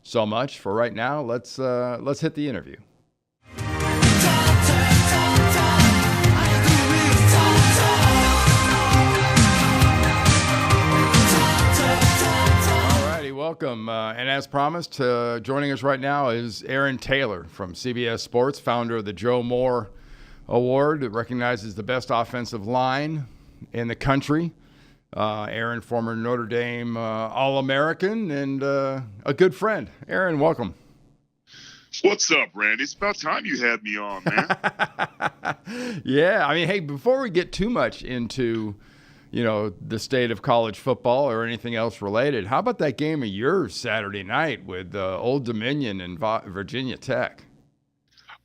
so much. For right now, let's hit the interview. Welcome. And as promised, joining us right now is Aaron Taylor from CBS Sports, founder of the Joe Moore Award that recognizes the best offensive line in the country. Aaron, former Notre Dame All-American and a good friend. Aaron, welcome. What's up, Randy? It's about time you had me on, man. Yeah. I mean, hey, before we get too much into the state of college football or anything else related, how about that game of yours Saturday night with Old Dominion and Virginia Tech?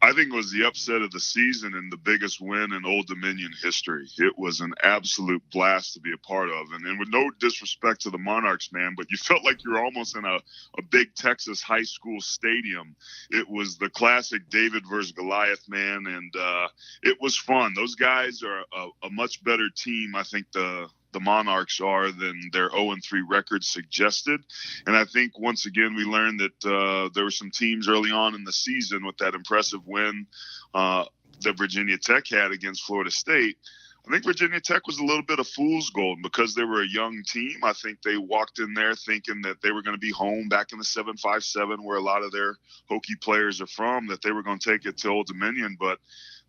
I think it was the upset of the season and the biggest win in Old Dominion history. It was an absolute blast to be a part of. And with no disrespect to the Monarchs, man, but you felt like you were almost in a big Texas high school stadium. It was the classic David versus Goliath, man, and it was fun. Those guys are a much better team, I think, the Monarchs are, than their 0-3 record suggested. And I think once again we learned that there were some teams early on in the season with that impressive win that Virginia Tech had against Florida State. I think Virginia Tech was a little bit of fool's gold, and because they were a young team, I think they walked in there thinking that they were going to be home back in the 757 where a lot of their Hokie players are from, that they were going to take it to Old Dominion, but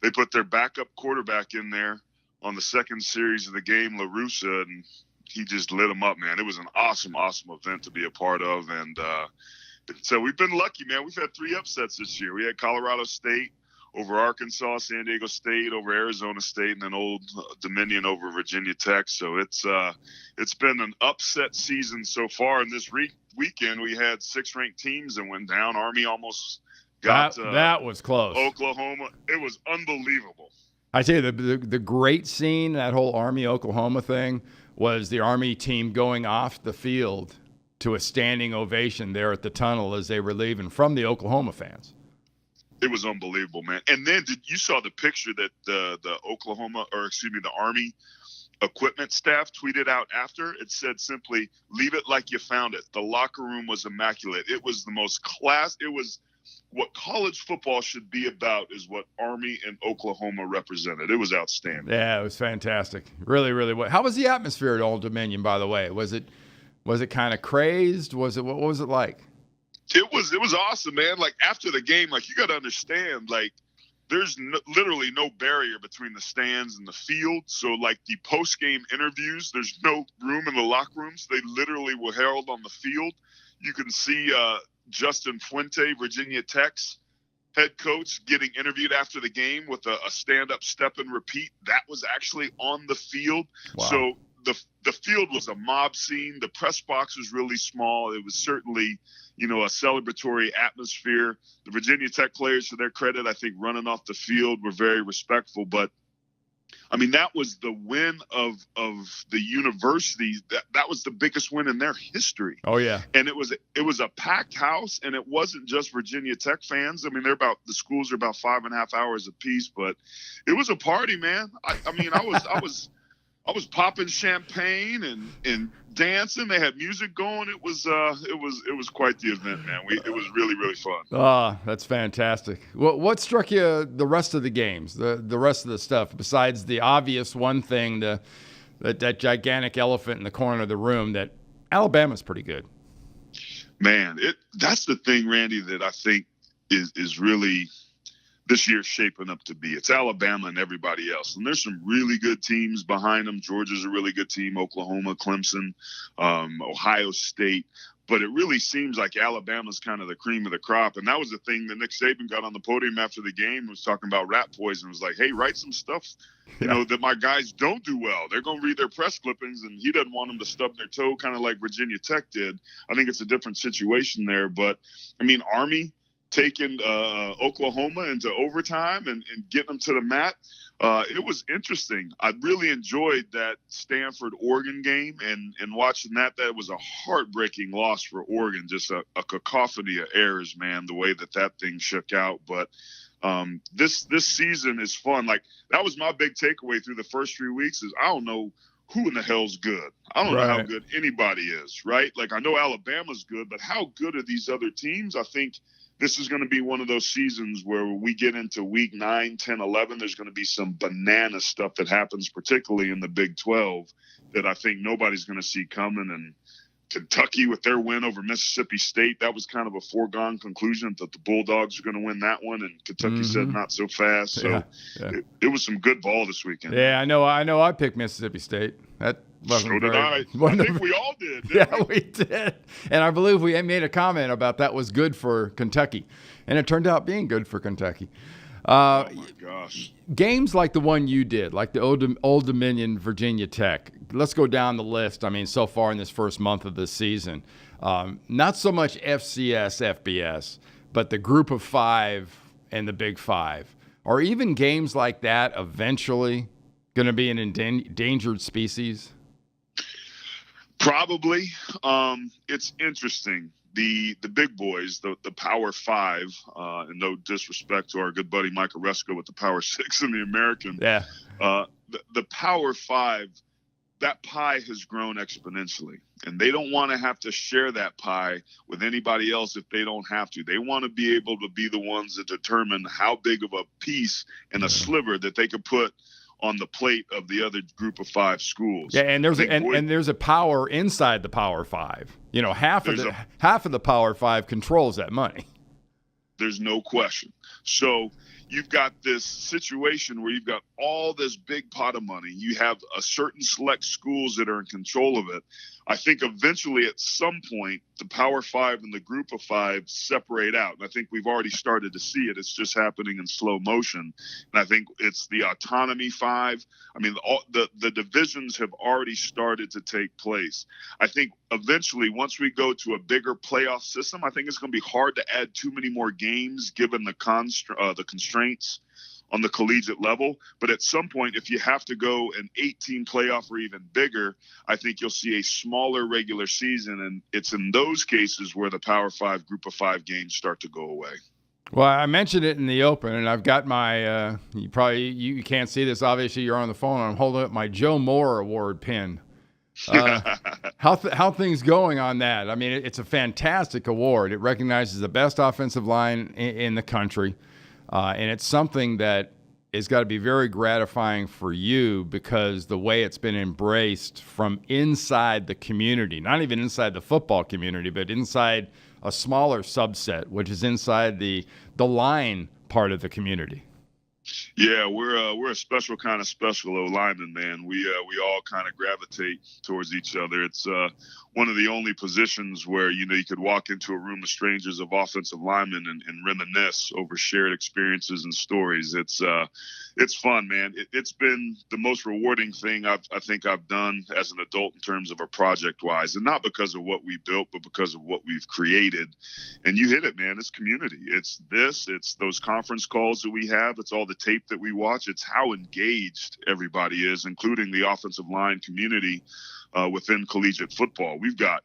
they put their backup quarterback in there on the second series of the game, LaRussa, and he just lit them up, man. It was an awesome, awesome event to be a part of. And so we've been lucky, man. We've had 3 upsets this year. We had Colorado State over Arkansas, San Diego State over Arizona State, and then Old Dominion over Virginia Tech. So it's been an upset season so far. And this weekend we had 6 ranked teams that went down. Army almost got that was close. Oklahoma. It was unbelievable. I tell you, the great scene, that whole Army-Oklahoma thing, was the Army team going off the field to a standing ovation there at the tunnel as they were leaving from the Oklahoma fans. It was unbelievable, man. And then you saw the picture that the Army equipment staff tweeted out after. It said simply, "Leave it like you found it." The locker room was immaculate. It was the most it was what college football should be about, is what Army and Oklahoma represented. It was outstanding. Yeah, it was fantastic. Really, really. How was the atmosphere at Old Dominion, by the way? Was it kind of crazed? What was it like? It was awesome, man. Like after the game, like you got to understand, like there's literally no barrier between the stands and the field. So like the post-game interviews, there's no room in the locker rooms. They literally were held on the field. You can see Justin Fuente, Virginia Tech's head coach, getting interviewed after the game with a stand-up step and repeat. That was actually on the field. Wow. So the field was a mob scene. The press box was really small. It was certainly, a celebratory atmosphere. The Virginia Tech players, to their credit, I think running off the field were very respectful. But I mean, that was the win of the university. That was the biggest win in their history. Oh yeah. And it was a packed house, and it wasn't just Virginia Tech fans. I mean, the schools are about 5.5 hours apiece, but it was a party, man. I mean, I was popping champagne and dancing. They had music going. It was quite the event, man. It was really, really fun. That's fantastic. What struck you the rest of the games, the rest of the stuff, besides the obvious one thing, that gigantic elephant in the corner of the room, that Alabama's pretty good? Man, that's the thing, Randy, that I think is really this year's shaping up to be. It's Alabama and everybody else. And there's some really good teams behind them. Georgia's a really good team, Oklahoma, Clemson, Ohio State. But it really seems like Alabama's kind of the cream of the crop. And that was the thing that Nick Saban got on the podium after the game, was talking about rat poison. Was like, hey, write some stuff, that my guys don't do well. They're going to read their press clippings, and he doesn't want them to stub their toe, kind of like Virginia Tech did. I think it's a different situation there. But, I mean, Army taking Oklahoma into overtime and getting them to the mat. It was interesting. I really enjoyed that Stanford-Oregon game, and watching that was a heartbreaking loss for Oregon. Just a cacophony of errors, man, the way that thing shook out. But this season is fun. Like, that was my big takeaway through the first 3 weeks, is I don't know who in the hell's good? I don't know how Right. good anybody is, right? Like, I know Alabama's good, but how good are these other teams? I think this is going to be one of those seasons where we get into week 9, 10, 11. There's going to be some banana stuff that happens, particularly in the Big 12, that I think nobody's going to see coming. And Kentucky, with their win over Mississippi State, that was kind of a foregone conclusion that the Bulldogs are going to win that one. And Kentucky said not so fast. So it was some good ball this weekend. Yeah, I know. I picked Mississippi State. That wasn't So did I. I think we all did. Yeah, we did. And I believe we made a comment about that was good for Kentucky. And it turned out being good for Kentucky. Oh, my gosh. Games like the one you did, like the Old Dominion, Virginia Tech. Let's go down the list. I mean, so far in this first month of the season, not so much FCS, FBS, but the Group of Five and the Big Five. Are even games like that eventually going to be an endangered species? Probably. It's interesting. The big boys, the Power Five, and no disrespect to our good buddy Mike Oresco with the Power Six in the American. Yeah. The Power Five, that pie has grown exponentially, and they don't want to have to share that pie with anybody else if they don't have to. They want to be able to be the ones that determine how big of a piece and a sliver that they could put on the plate of the other Group of Five schools. Yeah, and there's a power inside the Power Five. You know, half of the Power Five controls that money. There's no question. So you've got this situation where you've got all this big pot of money. You have a certain select schools that are in control of it. I think eventually at some point, the Power Five and the Group of Five separate out. And I think we've already started to see it. It's just happening in slow motion. And I think it's the Autonomy Five. I mean, the divisions have already started to take place. I think eventually, once we go to a bigger playoff system, I think it's going to be hard to add too many more games given the constraints on the collegiate level. But at some point, if you have to go an 18 playoff or even bigger, I think you'll see a smaller regular season. And it's in those cases where the Power Five, Group of Five games start to go away. Well, I mentioned it in the open, and I've got my you can't see this. Obviously, you're on the phone. I'm holding up my Joe Moore Award pin. How things going on that? I mean, it's a fantastic award. It recognizes the best offensive line in the country. And it's something that is got to be very gratifying for you because the way it's been embraced from inside the community, not even inside the football community, but inside a smaller subset, which is inside the line part of the community. Yeah, we're a special kind of special O-lineman, man. We all kind of gravitate towards each other. It's one of the only positions where, you could walk into a room of strangers of offensive linemen and reminisce over shared experiences and stories. It's fun, man. It's been the most rewarding thing I think I've done as an adult in terms of a project-wise, and not because of what we built, but because of what we've created. And you hit it, man. It's community. It's those conference calls that we have. It's all the tape that we watch. It's how engaged everybody is, including the offensive line community within collegiate football. We've got,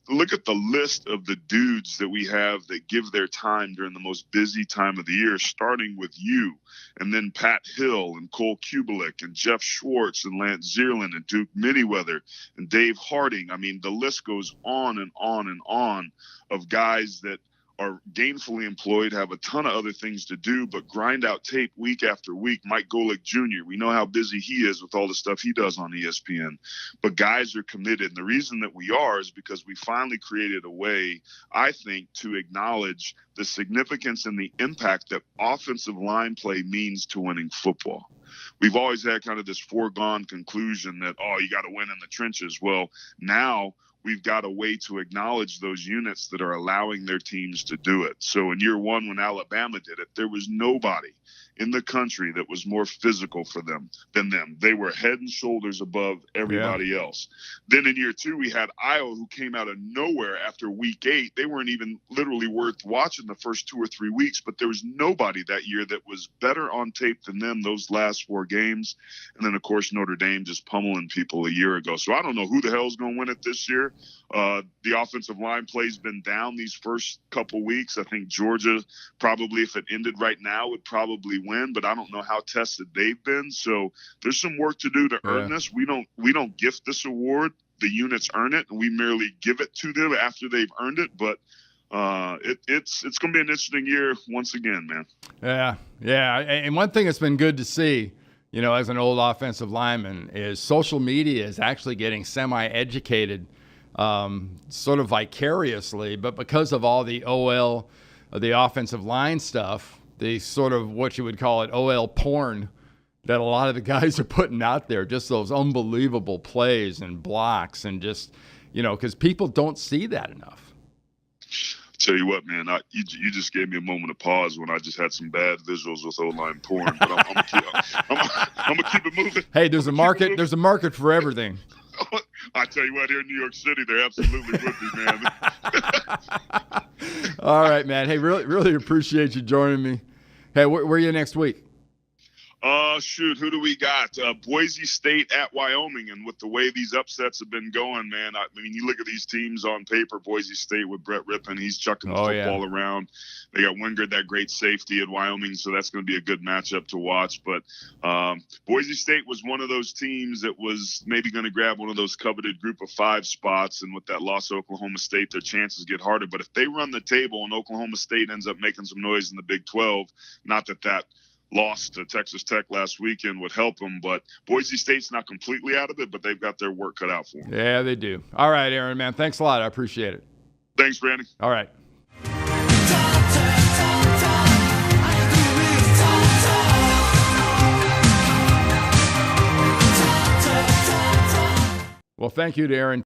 look at the list of the dudes that we have that give their time during the most busy time of the year, starting with you, and then Pat Hill and Cole Kubelik and Jeff Schwartz and Lance Zierlein and Duke Miniweather and Dave Harding. I mean, the list goes on and on and on of guys that are gainfully employed, have a ton of other things to do, but grind out tape week after week. Mike Golick Jr., we know how busy he is with all the stuff he does on ESPN, but guys are committed. And the reason that we are is because we finally created a way, I think, to acknowledge the significance and the impact that offensive line play means to winning football. We've always had kind of this foregone conclusion that, you got to win in the trenches. Well, now we've got a way to acknowledge those units that are allowing their teams to do it. So in year one, when Alabama did it, there was nobody in the country that was more physical for them than them. They were head and shoulders above everybody else. Then in year two, we had Iowa, who came out of nowhere after week 8. They weren't even literally worth watching the first 2 or 3 weeks, but there was nobody that year that was better on tape than them those last 4 games. And then, of course, Notre Dame just pummeling people a year ago. So I don't know who the hell is going to win it this year. The offensive line play's been down these first couple weeks. I think Georgia probably, if it ended right now, would probably win, but I don't know how tested they've been. So there's some work to do to earn this. We don't gift this award. The units earn it, and we merely give it to them after they've earned it. But it's going to be an interesting year once again, man. Yeah. And one thing that's been good to see, you know, as an old offensive lineman, is social media is actually getting semi-educated, sort of vicariously, but because of all the OL, the offensive line stuff, the sort of what you would call it OL porn that a lot of the guys are putting out there, just those unbelievable plays and blocks, and just, you know, because people don't see that enough. Tell you what, man, you just gave me a moment of pause when I just had some bad visuals with O-line porn, but I'm gonna keep it moving. Hey, there's a market. There's a market for everything. I tell you what, here in New York City, there absolutely would be, man. All right, man. Hey, really appreciate you joining me. Hey, where are you next week? Shoot, who do we got? Boise State at Wyoming, and with the way these upsets have been going, man, I mean, you look at these teams on paper. Boise State with Brett Rippon, he's chucking the football around. They got Wingard, that great safety at Wyoming, so that's going to be a good matchup to watch. But Boise State was one of those teams that was maybe going to grab one of those coveted group of 5 spots, and with that loss to Oklahoma State, their chances get harder. But if they run the table and Oklahoma State ends up making some noise in the Big 12, not that lost to Texas Tech last weekend would help them, but Boise State's not completely out of it, but they've got their work cut out for them. Yeah, they do. All right, Aaron, man, thanks a lot. I appreciate it. Thanks, Brandon. All right. Well, thank you to Aaron